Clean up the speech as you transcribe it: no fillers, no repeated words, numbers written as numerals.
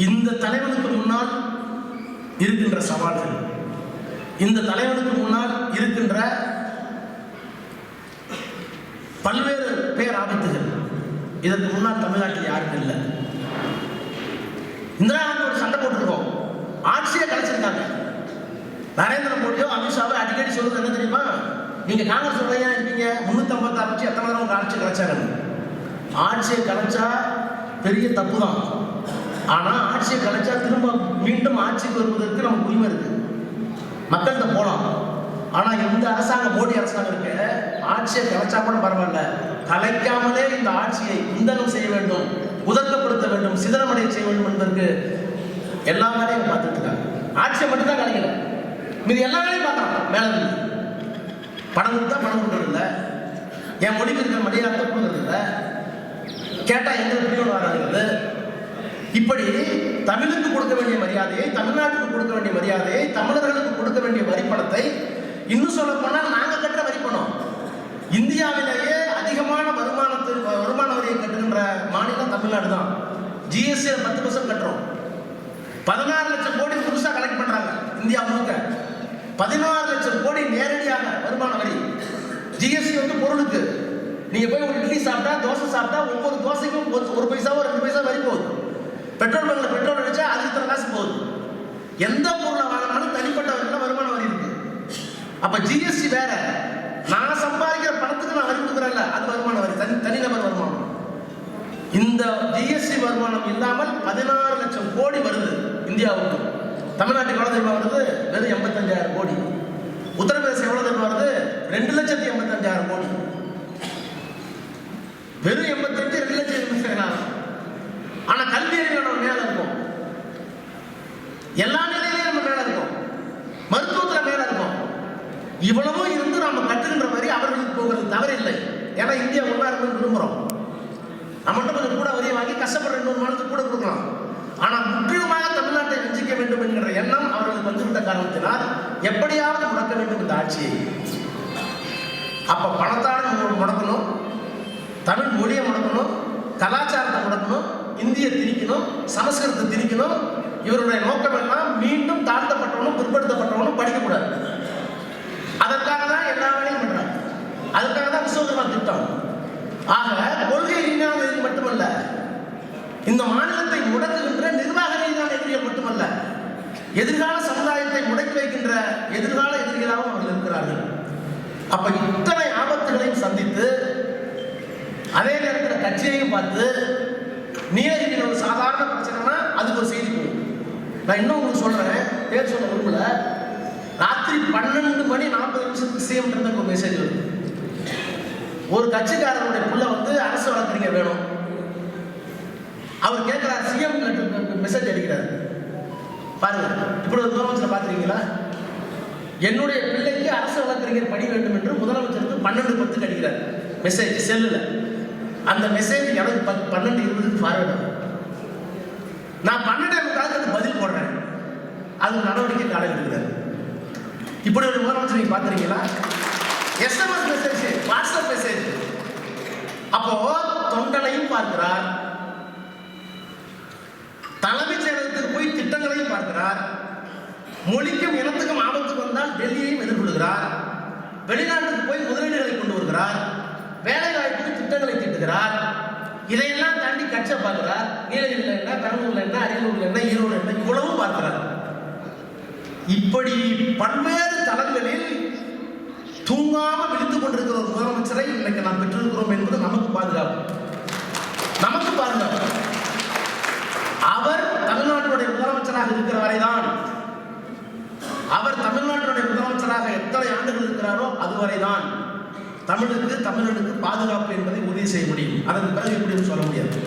இந்த தலைவனுக்கு முன்னால் இருக்கின்ற சவால்கள், இந்த தலைவனுக்கு முன்னால் இருக்கின்ற பல்வேறு பேராபத்துகள், இதற்கு முன்னால் தமிழ்நாட்டில் யாரும் இல்லை. இந்திரா காந்தி ஒரு சண்டை போட்டிருக்கோம், ஆட்சியை கலைச்சிருக்காங்க. நரேந்திர மோடியோ அமித்ஷாவோ அடிக்கடி சொல்றது என்ன தெரியுமா? நீங்க காங்கிரஸ் உடையா இருக்கீங்க, 356 வச்சு எத்தனை தடவை ஆட்சி கலைச்சாங்க. ஆட்சியை கலைச்சா பெரிய தப்பு தான். ஆனா ஆட்சியை கலைச்சா திரும்ப மீண்டும் ஆட்சிக்கு வருவதற்கு நமக்கு உரிமை இருக்கு, மக்கள்கிட்ட போலாம். ஆனா இந்த அரசாங்கம், மோடி அரசாங்கம் இருக்கு, ஆட்சியை கலைச்சா கூட பரவாயில்ல, கலைக்காமலே இந்த ஆட்சியை குந்தகம் செய்ய வேண்டும், உதர்க்கப்படுத்த வேண்டும், சிதறமடைய செய்ய வேண்டும் என்பதற்கு எல்லா வேலையும் பார்த்துட்டு இருக்காங்க. ஆட்சியை மட்டும் தான் கலைக்கல, மீது எல்லா வேலையும் பார்க்கலாம். மேல பணம் கொடுத்தா பணம் கொடுக்கறது இல்லை, என் மொழிக்கு இருக்கிற மரியாதை கொடுக்கறது இல்லை, கேட்டா எங்க பிரியோடு வராது. இப்படி தமிழுக்கு கொடுக்க வேண்டிய மரியாதையை, தமிழ்நாட்டுக்கு கொடுக்க வேண்டிய மரியாதையை, தமிழர்களுக்கு கொடுக்க வேண்டிய வரிப்பணத்தை, இன்னும் சொல்ல போனால் நாங்க கட்டுற வரிப்பணம், இந்தியாவிலேயே அதிகமான வருமான வரியை கட்டுகின்ற மாநிலம் தமிழ்நாடு தான். ஜிஎஸ்டி 10% கட்டுறோம். 16 லட்சம் கோடி புதுசா கலெக்ட் பண்றாங்க இந்தியா முழுக்க. 16 லட்சம் கோடி நேரடியாக வருமான வரி. ஜிஎஸ்டி வந்து பொருளுக்கு, நீங்க போய் ஒரு இட்லி சாப்பிட்டா, தோசை சாப்பிட்டா, ஒவ்வொரு தோசைக்கும் 1 பைசாவோ 2 பைசா வரி போகுது. பெட்ரோல் பங்க்ல பெட்ரோல் அடிச்சா அதுக்கு இத்தனை காசு போகுது. எந்த பொருளை வாங்கினாலும் தனிப்பட்ட வரியில வருமான வரி இருக்கு. அப்ப ஜிஎஸ்டி வேற, நான் சம்பாதிக்கிற பணத்துக்கு நான் வரி கொடுக்குறேன்ல, அது வருமான வரி, தனிநபர் வருமானம். இந்த ஜிஎஸ்டி வருமானம் இல்லாமல் 16 லட்சம் கோடி வருது இந்தியாவுக்கு. தமிழ்நாட்டுக்கு எவ்வளவு தெரியுமா வருது? வெறும் 85,000 கோடி. உத்தரப்பிரதேசம் எவ்வளவு தெரியுமா வருது? 2,85,000 கோடி. வெறும் 85, 2,85,000. ஆனா கல்வி அறிவு நம்ம மேல இருக்கும், எல்லா நிலையிலையும் நம்ம மேல இருக்கும், மருத்துவத்துல மேல இருக்கும். இவ்வளவும் இருந்து நாம கட்டுகின்ற வரி அவர்களுக்கு போகிறது தவறில்லை. ஏன்னா இந்தியா ஒன்றா இருக்குன்னு விரும்புறோம். நம்மகிட்ட கொஞ்சம் கூட வரியை வாங்கி கஷ்டப்படுற 2 மாதத்துக்கு கூட கொடுக்கலாம். ஆனா முற்றிலுமாக தமிழ்நாட்டை வஞ்சிக்க வேண்டும் என்கிற எண்ணம் அவர்களுக்கு வந்துவிட்ட காரணத்தினால் எப்படியாவது முடக்க வேண்டும் இந்த ஆட்சியை. அப்ப பணத்தான முடக்கணும், தமிழ் மொழியை முடக்கணும், கலாச்சாரத்தை முடக்கணும், இந்திய திணிக்கணும், சமஸ்கிருதத்தை திணிக்கணும். இவருடைய நோக்கம் எல்லாம் மீண்டும் தாழ்த்தப்பட்டவனும் பிற்படுத்தப்பட்டவனும் படிக்கக்கூடாது. அதற்காக தான் எல்லா வேலையும் பண்றாங்க. அதுக்காக தான் விஸ்வகர்மா திட்டம். ஆக கொள்கை ரீதியான எதிரி மட்டுமல்ல, இந்த மாநிலத்தை முடக்குகின்ற நிர்வாக ரீதியான எதிரிகள் மட்டுமல்ல, எதிர்கால சமுதாயத்தை முடக்கி வைக்கின்ற எதிர்கால எதிரிகளாகவும் அவர்கள் இருக்கிறார்கள். அப்ப இத்தனை ஆபத்துகளையும் சந்தித்து அதே நேரத்தில் கட்சியையும் பார்த்து, நீலகிரியில் ஒரு சாதாரண பிரச்சனைனா அதுக்கு ஒரு செய்தி போகும். நான் இன்னும் உங்களுக்கு சொல்றேன், பேர் சொல்ல விரும்பல. ராத்திரி 12:40 சிஎம் ஒரு மெசேஜ் வருது. ஒரு கட்சிக்காரனுடைய புள்ள வந்து அரசு வழக்கறிஞர் வேணும். அவர் கேட்கிறார், சிஎம் மெசேஜ் அடிக்கிறார். பாருங்க, இப்படி ஒரு முதலமைச்சர் பார்த்துருக்கீங்களா? என்னுடைய பிள்ளைக்கு அரசு வழக்கறிஞர் பணி வேண்டும் என்று முதலமைச்சருக்கு 12:10 அடிக்கிறார் மெசேஜ் செல்லுல. அந்த மெசேஜ் எனக்கு 12:20 ஃபார்வர்ட் ஆகும். நான் 12:20 பதில் போடுறேன், அது நடவடிக்கை நடக்கிறது. இப்படி ஒரு முதலமைச்சர் நீங்க பார்த்துருக்கீங்களா? SMS message, WhatsApp message. அப்போ தொண்டனையும் பார்க்கிறார், தலைமைச் செயலகத்துக்கு போய் திட்டங்களையும் பார்க்கிறார், மொழிக்கும் இனத்துக்கும் ஆபத்து வந்தால் டெல்லியையும் எதிர்கொள்கிறார், வெளிநாட்டுக்கு போய் முதலீடுகளை கொண்டு வருகிறார், வேலை வாய்ப்புக்கு திட்டங்களை தீட்டுகிறார். இதையெல்லாம் தாண்டி கட்சை பார்க்கிறார். நீலகிரியில் என்ன, பெரம்பலூர்ல என்ன, அரியலூர்ல என்ன, ஈரோடு என்ன, இவ்வளவும் பார்க்கிறார். இப்படி பல்வேறு தளங்களில் தூங்காம விழித்துக் கொண்டிருக்கிற ஒரு முதலமைச்சரை இன்னைக்கு நாம் பெற்றிருக்கிறோம் என்பது நமக்கு பாதுகாப்பு, நமக்கு பாதுகாப்பு. அவர் தமிழ்நாட்டுடைய முதலமைச்சராக இருக்கிற வரைதான், அவர் தமிழ்நாட்டுடைய முதலமைச்சராக எத்தனை ஆண்டுகள் இருக்கிறாரோ அதுவரைதான் தமிழுக்கு, தமிழனுக்கு பாதுகாப்பு என்பதை உறுதி செய்ய முடியும். அதற்கு பிறகு எப்படின்னு சொல்ல முடியாது.